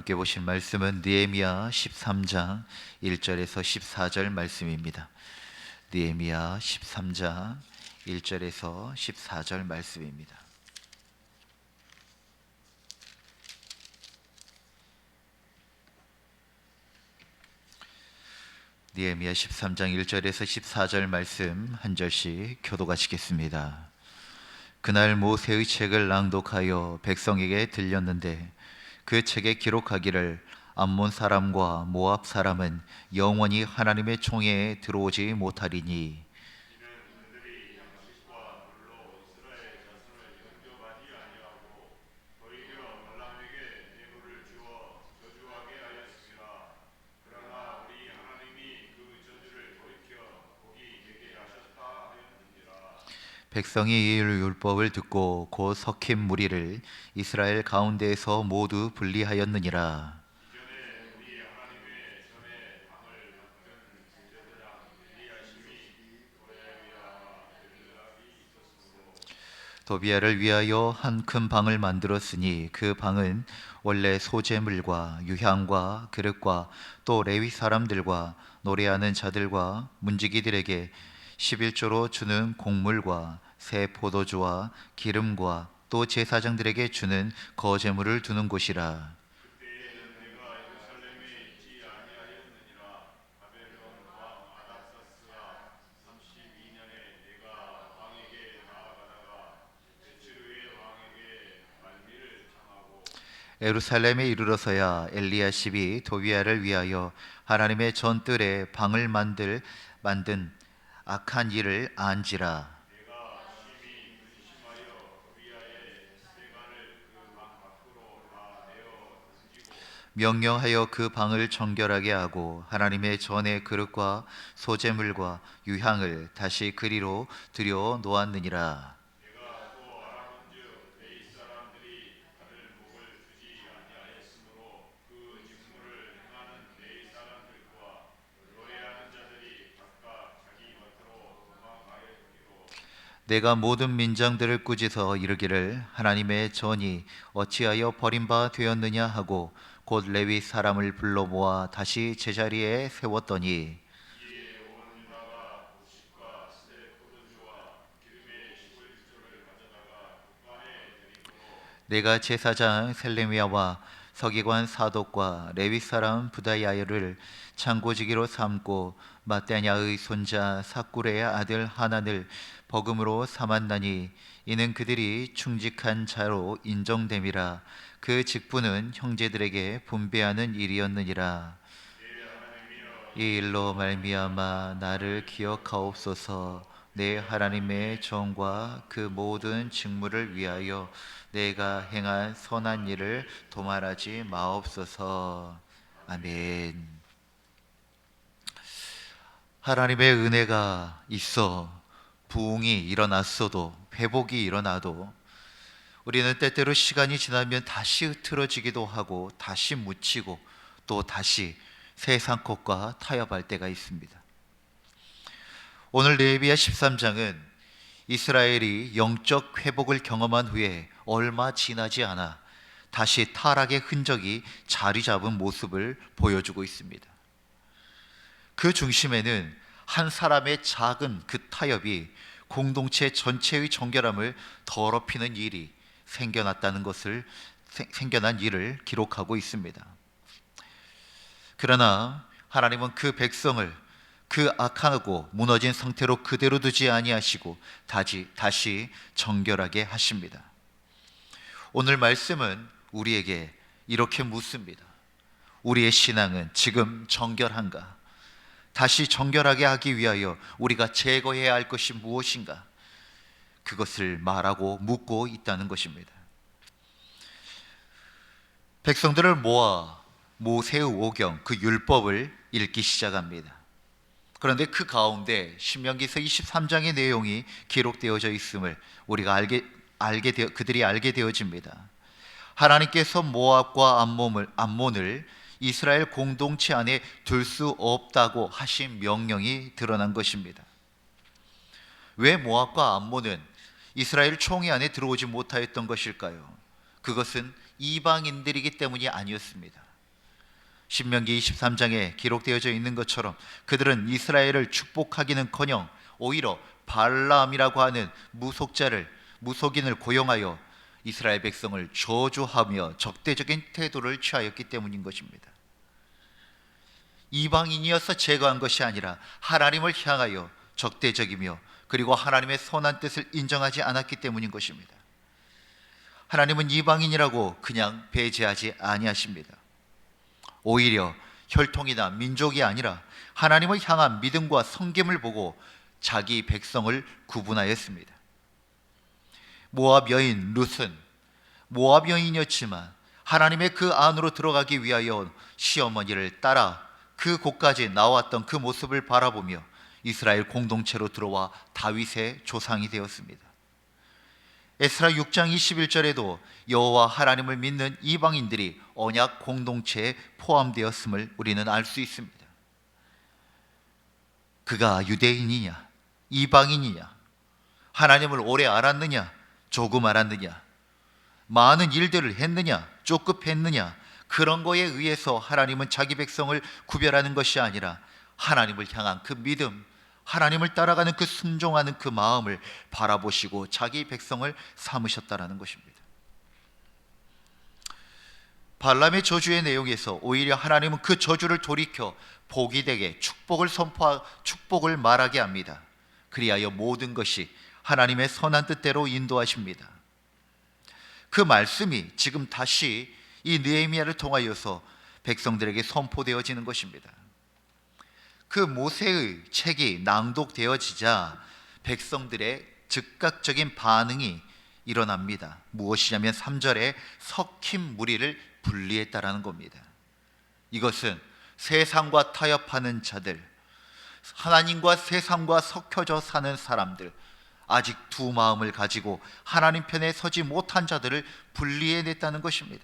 함께 보실 말씀은 느헤미야 13장 1절에서 14절 말씀입니다. 느헤미야 13장 1절에서 14절 말씀입니다. 느헤미야 13장 1절에서 14절 말씀 한 절씩 교독하시겠습니다. 그날 모세의 책을 낭독하여 백성에게 들렸는데 그 책에 기록하기를 암몬 사람과 모압 사람은 영원히 하나님의 총회에 들어오지 못하리니 백성이 이 율법을 듣고 곧 섞인 무리를 이스라엘 가운데에서 모두 분리하였느니라. 도비야를 위하여 한 큰 방을 만들었으니 그 방은 원래 소재물과 유향과 그릇과 또 레위 사람들과 노래하는 자들과 문지기들에게 11조로 주는 곡물과 새 포도주와 기름과 또 제사장들에게 주는 거제물을 두는 곳이라. 예루살렘에 이르러서야 엘리야십이 도비야를 위하여 하나님의 전뜰에 방을 만든 악한 일을 안지라. 명령하여 그 방을 정결하게 하고 하나님의 전의 그릇과 소재물과 유향을 다시 그리로 들여 놓았느니라. 내가 모든 민장들을 꾸짖어 이르기를 하나님의 전이 어찌하여 버림바 되었느냐 하고 곧 레위 사람을 불러 모아 다시 제자리에 세웠더니 내가 제사장 셀레미야와 서기관 사독과 레위 사람 부다야를 창고지기로 삼고 마떼냐의 손자 삭구레의 아들 하난을 버금으로 삼았나니 이는 그들이 충직한 자로 인정됨이라. 그 직분은 형제들에게 분배하는 일이었느니라. 이 일로 말미암아 나를 기억하옵소서. 내 하나님의 정과 그 모든 직무를 위하여 내가 행한 선한 일을 도말하지 마옵소서. 아멘. 하나님의 은혜가 있어 부흥이 일어났어도, 회복이 일어나도 우리는 때때로 시간이 지나면 다시 흐트러지기도 하고 다시 묻히고 또 다시 세상 것과 타협할 때가 있습니다. 오늘 느헤미야 13장은 이스라엘이 영적 회복을 경험한 후에 얼마 지나지 않아 다시 타락의 흔적이 자리 잡은 모습을 보여주고 있습니다. 그 중심에는 한 사람의 작은 그 타협이 공동체 전체의 정결함을 더럽히는 일이 생겨난 일을 기록하고 있습니다. 그러나 하나님은 그 백성을 그 악하고 무너진 상태로 그대로 두지 아니하시고 다시 정결하게 하십니다. 오늘 말씀은 우리에게 이렇게 묻습니다. 우리의 신앙은 지금 정결한가? 다시 정결하게 하기 위하여 우리가 제거해야 할 것이 무엇인가? 그것을 말하고 묻고 있다는 것입니다. 백성들을 모아 모세의 오경, 그 율법을 읽기 시작합니다. 그런데 그 가운데 신명기서 23장의 내용이 기록되어져 있음을 우리가 그들이 알게 되어집니다. 하나님께서 모압과 암몬을 이스라엘 공동체 안에 둘 수 없다고 하신 명령이 드러난 것입니다. 왜 모압과 암몬은 이스라엘 총회 안에 들어오지 못하였던 것일까요? 그것은 이방인들이기 때문이 아니었습니다. 신명기 23장에 기록되어져 있는 것처럼 그들은 이스라엘을 축복하기는커녕 오히려 발람이라고 하는 무속인을 고용하여 이스라엘 백성을 저주하며 적대적인 태도를 취하였기 때문인 것입니다. 이방인이어서 제거한 것이 아니라 하나님을 향하여 적대적이며 그리고 하나님의 선한 뜻을 인정하지 않았기 때문인 것입니다. 하나님은 이방인이라고 그냥 배제하지 아니하십니다. 오히려 혈통이나 민족이 아니라 하나님을 향한 믿음과 섬김을 보고 자기 백성을 구분하였습니다. 모압 여인 룻은 모압 여인이었지만 하나님의 그 안으로 들어가기 위하여 시어머니를 따라 그 곳까지 나왔던 그 모습을 바라보며 이스라엘 공동체로 들어와 다윗의 조상이 되었습니다. 에스라 6장 21절에도 여호와 하나님을 믿는 이방인들이 언약 공동체에 포함되었음을 우리는 알 수 있습니다. 그가 유대인이냐 이방인이냐, 하나님을 오래 알았느냐 조금 알았느냐, 많은 일들을 했느냐 조급했느냐, 그런 거에 의해서 하나님은 자기 백성을 구별하는 것이 아니라 하나님을 향한 그 믿음, 하나님을 따라가는 그 순종하는 그 마음을 바라보시고 자기 백성을 삼으셨다라는 것입니다. 발람의 저주의 내용에서 오히려 하나님은 그 저주를 돌이켜 복이 되게 축복을 말하게 합니다. 그리하여 모든 것이 하나님의 선한 뜻대로 인도하십니다. 그 말씀이 지금 다시 이 느헤미야를 통하여서 백성들에게 선포되어지는 것입니다. 그 모세의 책이 낭독되어지자 백성들의 즉각적인 반응이 일어납니다. 무엇이냐면 3절에 섞인 무리를 분리했다라는 겁니다. 이것은 세상과 타협하는 자들, 하나님과 세상과 섞여져 사는 사람들, 아직 두 마음을 가지고 하나님 편에 서지 못한 자들을 분리해냈다는 것입니다.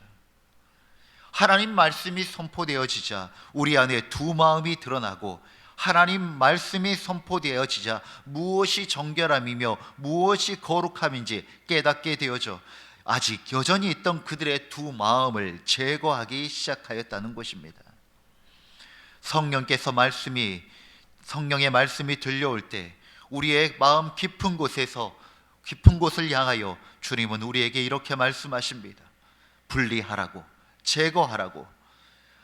하나님 말씀이 선포되어지자 우리 안에 두 마음이 드러나고 하나님 말씀이 선포되어지자 무엇이 정결함이며 무엇이 거룩함인지 깨닫게 되어져 아직 여전히 있던 그들의 두 마음을 제거하기 시작하였다는 것입니다. 성령의 말씀이 들려올 때 우리의 마음 깊은 곳을 향하여 주님은 우리에게 이렇게 말씀하십니다. 분리하라고, 제거하라고.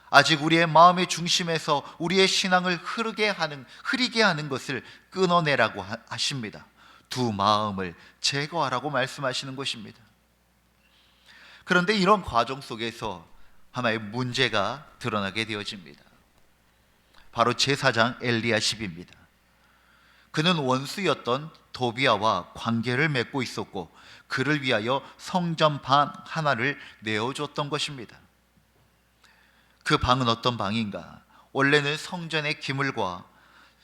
아직 우리의 마음의 중심에서 우리의 신앙을 흐리게 하는 것을 끊어내라고 하십니다. 두 마음을 제거하라고 말씀하시는 것입니다. 그런데 이런 과정 속에서 하나의 문제가 드러나게 되어집니다. 바로 제사장 엘리야십입니다. 그는 원수였던 도비아와 관계를 맺고 있었고 그를 위하여 성전 방 하나를 내어줬던 것입니다. 그 방은 어떤 방인가? 원래는 성전의 기물과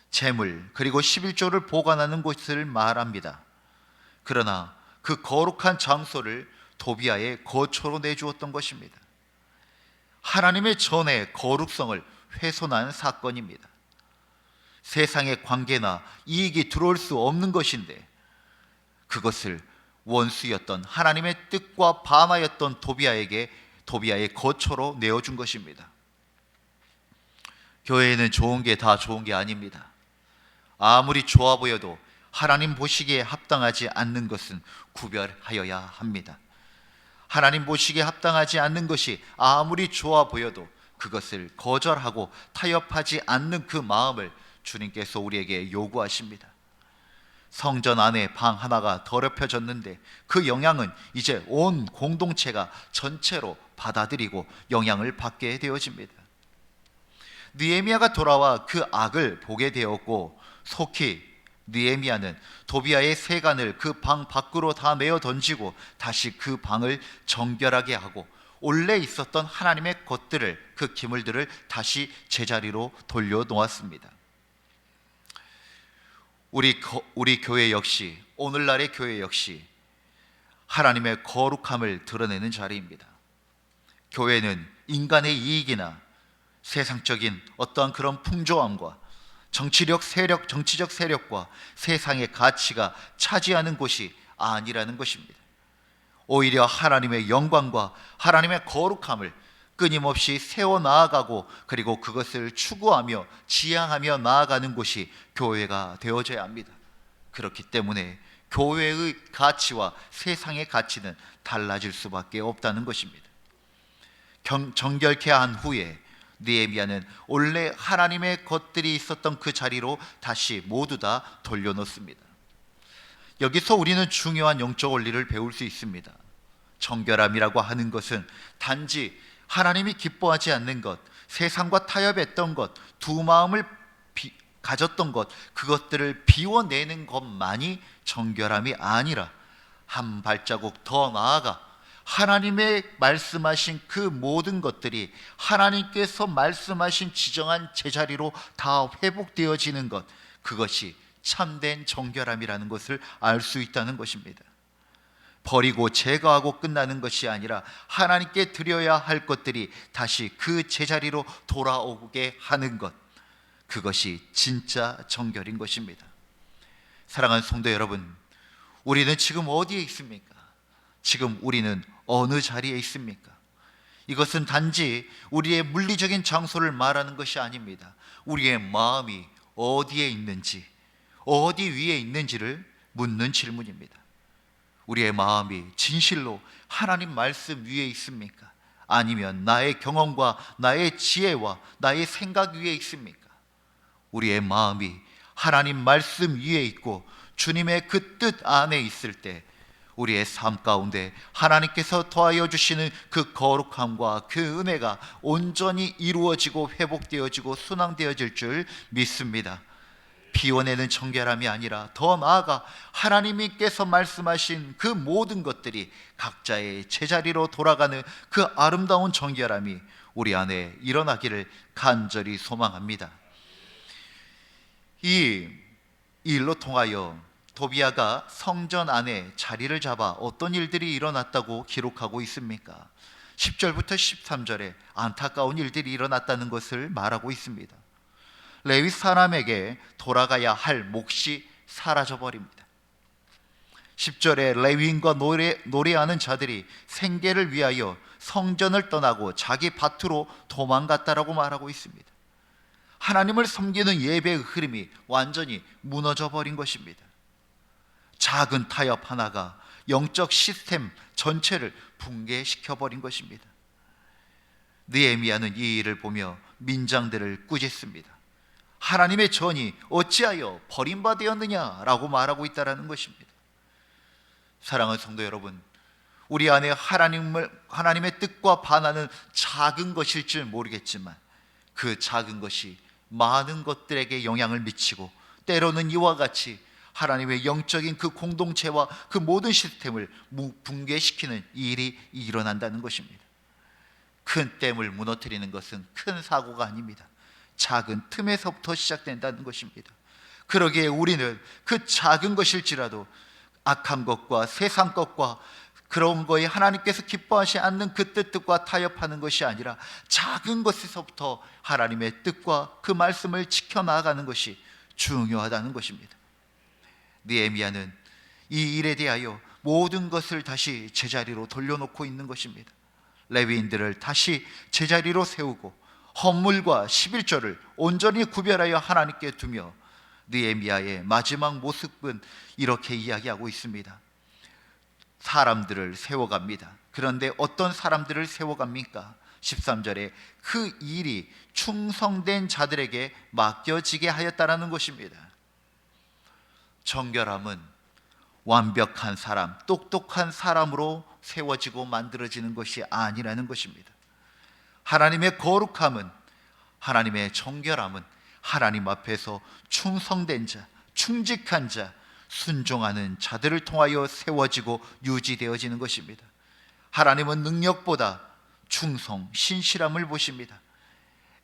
제물 그리고 11조를 보관하는 곳을 말합니다. 그러나 그 거룩한 장소를 도비아의 거처로 내주었던 것입니다. 하나님의 전의 거룩성을 훼손한 사건입니다. 세상의 관계나 이익이 들어올 수 없는 것인데 그것을 원수였던 하나님의 뜻과 반하였던 도비아의 거처로 내어준 것입니다. 교회에는 좋은 게 다 좋은 게 아닙니다. 아무리 좋아 보여도 하나님 보시기에 합당하지 않는 것은 구별하여야 합니다. 하나님 보시기에 합당하지 않는 것이 아무리 좋아 보여도 그것을 거절하고 타협하지 않는 그 마음을 주님께서 우리에게 요구하십니다. 성전 안에 방 하나가 더럽혀졌는데 그 영향은 이제 온 공동체가 전체로 받아들이고 영향을 받게 되어집니다. 느헤미야가 돌아와 그 악을 보게 되었고 속히 느헤미야는 도비아의 세간을 그 방 밖으로 다 내어 던지고 다시 그 방을 정결하게 하고 원래 있었던 하나님의 것들을, 그 기물들을 다시 제자리로 돌려놓았습니다. 우리 교회 역시, 오늘날의 교회 역시 하나님의 거룩함을 드러내는 자리입니다. 교회는 인간의 이익이나 세상적인 어떠한 그런 풍조함과 정치적 세력과 세상의 가치가 차지하는 곳이 아니라는 것입니다. 오히려 하나님의 영광과 하나님의 거룩함을 끊임없이 세워 나아가고 그리고 그것을 추구하며 지향하며 나아가는 곳이 교회가 되어져야 합니다. 그렇기 때문에 교회의 가치와 세상의 가치는 달라질 수밖에 없다는 것입니다. 정결케 한 후에 느헤미야는 원래 하나님의 것들이 있었던 그 자리로 다시 모두 다 돌려놓습니다. 여기서 우리는 중요한 영적 원리를 배울 수 있습니다. 정결함이라고 하는 것은 단지 하나님이 기뻐하지 않는 것, 세상과 타협했던 것, 두 마음을 가졌던 것, 그것들을 비워내는 것만이 정결함이 아니라 한 발자국 더 나아가 하나님의 말씀하신 그 모든 것들이 하나님께서 말씀하신 지정한 제자리로 다 회복되어지는 것, 그것이 참된 정결함이라는 것을 알 수 있다는 것입니다. 버리고 제거하고 끝나는 것이 아니라 하나님께 드려야 할 것들이 다시 그 제자리로 돌아오게 하는 것, 그것이 진짜 정결인 것입니다. 사랑하는 성도 여러분, 우리는 지금 어디에 있습니까? 지금 우리는 어느 자리에 있습니까? 이것은 단지 우리의 물리적인 장소를 말하는 것이 아닙니다. 우리의 마음이 어디에 있는지, 어디 위에 있는지를 묻는 질문입니다. 우리의 마음이 진실로 하나님 말씀 위에 있습니까? 아니면 나의 경험과 나의 지혜와 나의 생각 위에 있습니까? 우리의 마음이 하나님 말씀 위에 있고 주님의 그 뜻 안에 있을 때 우리의 삶 가운데 하나님께서 더하여 주시는 그 거룩함과 그 은혜가 온전히 이루어지고 회복되어지고 순항되어질 줄 믿습니다. 비워내는 정결함이 아니라 더 나아가 하나님께서 말씀하신 그 모든 것들이 각자의 제자리로 돌아가는 그 아름다운 정결함이 우리 안에 일어나기를 간절히 소망합니다. 이 일로 통하여 도비아가 성전 안에 자리를 잡아 어떤 일들이 일어났다고 기록하고 있습니까? 10절부터 13절에 안타까운 일들이 일어났다는 것을 말하고 있습니다. 레위 사람에게 돌아가야 할 몫이 사라져버립니다. 10절에 레위인과 노래하는 자들이 생계를 위하여 성전을 떠나고 자기 밭으로 도망갔다라고 말하고 있습니다. 하나님을 섬기는 예배의 흐름이 완전히 무너져 버린 것입니다. 작은 타협 하나가 영적 시스템 전체를 붕괴시켜 버린 것입니다. 느헤미야는 이 일을 보며 민장들을 꾸짖습니다. 하나님의 전이 어찌하여 버림받았느냐라고 말하고 있다는 것입니다. 사랑하는 성도 여러분, 우리 안에 하나님의 뜻과 반하는 작은 것일 줄 모르겠지만 그 작은 것이 많은 것들에게 영향을 미치고 때로는 이와 같이 하나님의 영적인 그 공동체와 그 모든 시스템을 붕괴시키는 일이 일어난다는 것입니다. 큰 댐을 무너뜨리는 것은 큰 사고가 아닙니다. 작은 틈에서부터 시작된다는 것입니다. 그러기에 우리는 그 작은 것일지라도 악한 것과 세상 것과 그런 거에 하나님께서 기뻐하지 않는 그 뜻과 타협하는 것이 아니라 작은 것에서부터 하나님의 뜻과 그 말씀을 지켜나가는 것이 중요하다는 것입니다. 느헤미야는 이 일에 대하여 모든 것을 다시 제자리로 돌려놓고 있는 것입니다. 레위인들을 다시 제자리로 세우고 헌물과 11조를 온전히 구별하여 하나님께 두며 느헤미야의 마지막 모습은 이렇게 이야기하고 있습니다. 사람들을 세워갑니다. 그런데 어떤 사람들을 세워갑니까? 13절에 그 일이 충성된 자들에게 맡겨지게 하였다라는 것입니다. 정결함은 완벽한 사람, 똑똑한 사람으로 세워지고 만들어지는 것이 아니라는 것입니다. 하나님의 거룩함은, 하나님의 정결함은 하나님 앞에서 충성된 자, 충직한 자, 순종하는 자들을 통하여 세워지고 유지되어지는 것입니다. 하나님은 능력보다 충성, 신실함을 보십니다.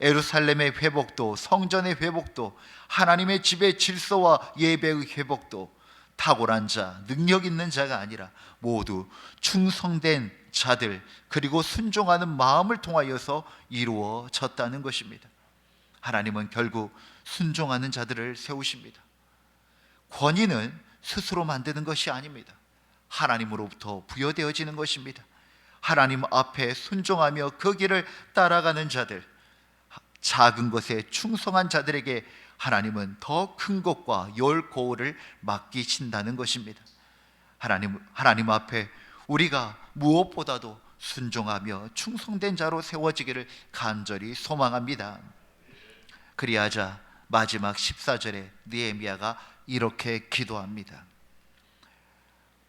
예루살렘의 회복도, 성전의 회복도, 하나님의 집의 질서와 예배의 회복도 탁월한 자, 능력 있는 자가 아니라 모두 충성된 자들, 그리고 순종하는 마음을 통하여서 이루어졌다는 것입니다. 하나님은 결국 순종하는 자들을 세우십니다. 권위는 스스로 만드는 것이 아닙니다. 하나님으로부터 부여되어지는 것입니다. 하나님 앞에 순종하며 그 길을 따라가는 자들, 작은 것에 충성한 자들에게 하나님은 더 큰 것과 열 고울을 맡기신다는 것입니다. 하나님 앞에 우리가 무엇보다도 순종하며 충성된 자로 세워지기를 간절히 소망합니다. 그리하자 마지막 14절에 느헤미야가 이렇게 기도합니다.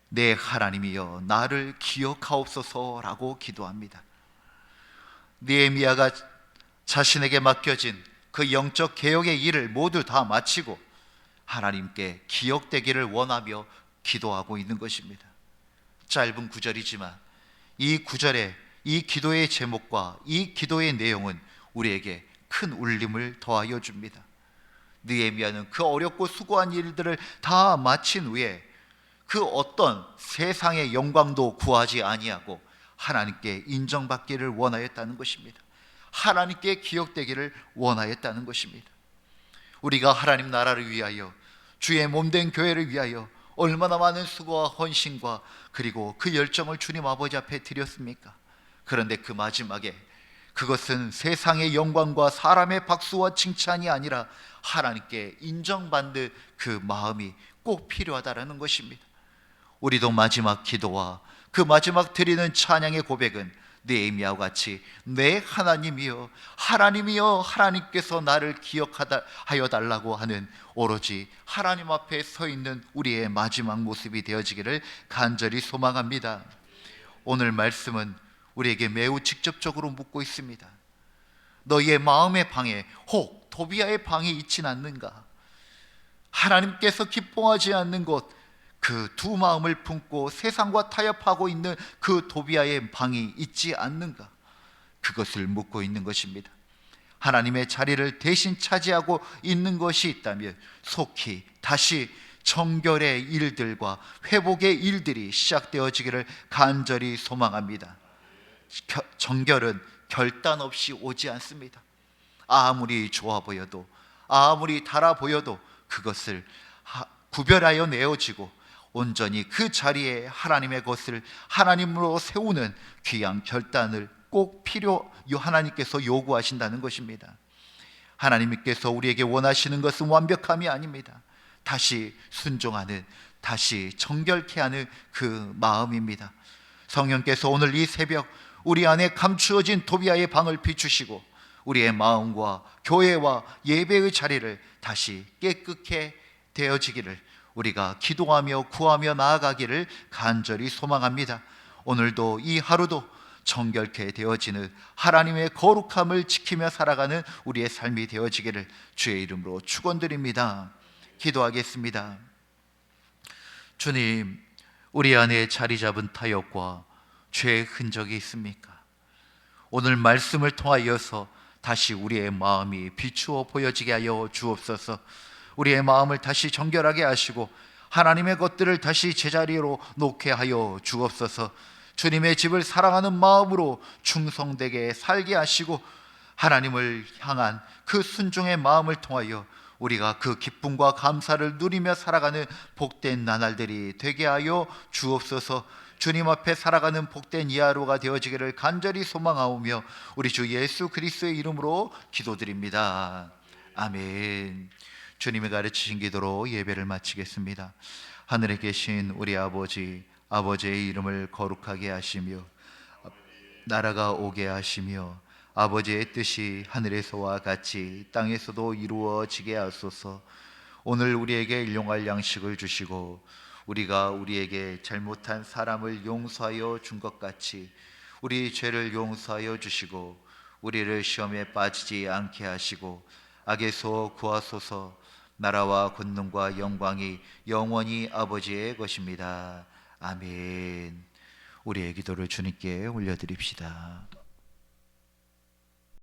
내 하나님이여 나를 기억하옵소서라고 기도합니다. 느헤미야가 자신에게 맡겨진 그 영적 개혁의 일을 모두 다 마치고 하나님께 기억되기를 원하며 기도하고 있는 것입니다. 짧은 구절이지만 이 구절에 이 기도의 제목과 이 기도의 내용은 우리에게 큰 울림을 더하여 줍니다. 느헤미야는 그 어렵고 수고한 일들을 다 마친 후에 그 어떤 세상의 영광도 구하지 아니하고 하나님께 인정받기를 원하였다는 것입니다. 하나님께 기억되기를 원하였다는 것입니다. 우리가 하나님 나라를 위하여 주의 몸된 교회를 위하여 얼마나 많은 수고와 헌신과 그리고 그 열정을 주님 아버지 앞에 드렸습니까? 그런데 그 마지막에 그것은 세상의 영광과 사람의 박수와 칭찬이 아니라 하나님께 인정받는 그 마음이 꼭 필요하다는 것입니다. 우리도 마지막 기도와 그 마지막 드리는 찬양의 고백은 느헤미야와 같이 내 하나님이여 하나님이여 하나님께서 나를 기억하여 달라고 하는 오로지 하나님 앞에 서 있는 우리의 마지막 모습이 되어지기를 간절히 소망합니다. 오늘 말씀은 우리에게 매우 직접적으로 묻고 있습니다. 너희의 마음의 방에 혹 도비아의 방이 있진 않는가? 하나님께서 기뻐하지 않는 것, 그 두 마음을 품고 세상과 타협하고 있는 그 도비아의 방이 있지 않는가? 그것을 묻고 있는 것입니다. 하나님의 자리를 대신 차지하고 있는 것이 있다면 속히 다시 정결의 일들과 회복의 일들이 시작되어지기를 간절히 소망합니다. 정결은 결단 없이 오지 않습니다. 아무리 좋아 보여도 아무리 달아 보여도 그것을 구별하여 내어지고 온전히 그 자리에 하나님의 것을 하나님으로 세우는 귀한 결단을 꼭 하나님께서 요구하신다는 것입니다. 하나님께서 우리에게 원하시는 것은 완벽함이 아닙니다. 다시 순종하는, 다시 정결케 하는 그 마음입니다. 성령께서 오늘 이 새벽 우리 안에 감추어진 도비아의 방을 비추시고 우리의 마음과 교회와 예배의 자리를 다시 깨끗게 되어지기를 우리가 기도하며 구하며 나아가기를 간절히 소망합니다. 오늘도 이 하루도 정결케 되어지는 하나님의 거룩함을 지키며 살아가는 우리의 삶이 되어지기를 주의 이름으로 축원드립니다. 기도하겠습니다. 주님, 우리 안에 자리 잡은 타협과 죄의 흔적이 있습니까? 오늘 말씀을 통하여서 다시 우리의 마음이 비추어 보여지게 하여 주옵소서. 우리의 마음을 다시 정결하게 하시고 하나님의 것들을 다시 제자리로 놓게 하여 주옵소서. 주님의 집을 사랑하는 마음으로 충성되게 살게 하시고 하나님을 향한 그 순종의 마음을 통하여 우리가 그 기쁨과 감사를 누리며 살아가는 복된 나날들이 되게 하여 주옵소서. 주님 앞에 살아가는 복된 이 하루가 되어지기를 간절히 소망하오며 우리 주 예수 그리스도의 이름으로 기도드립니다. 아멘. 주님이 가르치신 기도로 예배를 마치겠습니다. 하늘에 계신 우리 아버지, 아버지의 이름을 거룩하게 하시며 나라가 오게 하시며 아버지의 뜻이 하늘에서와 같이 땅에서도 이루어지게 하소서. 오늘 우리에게 일용할 양식을 주시고 우리가 우리에게 잘못한 사람을 용서하여 준 것 같이 우리 죄를 용서하여 주시고 우리를 시험에 빠지지 않게 하시고 악에서 구하소서. 나라와 권능과 영광이 영원히 아버지의 것입니다. 아멘. 우리의 기도를 주님께 올려드립시다.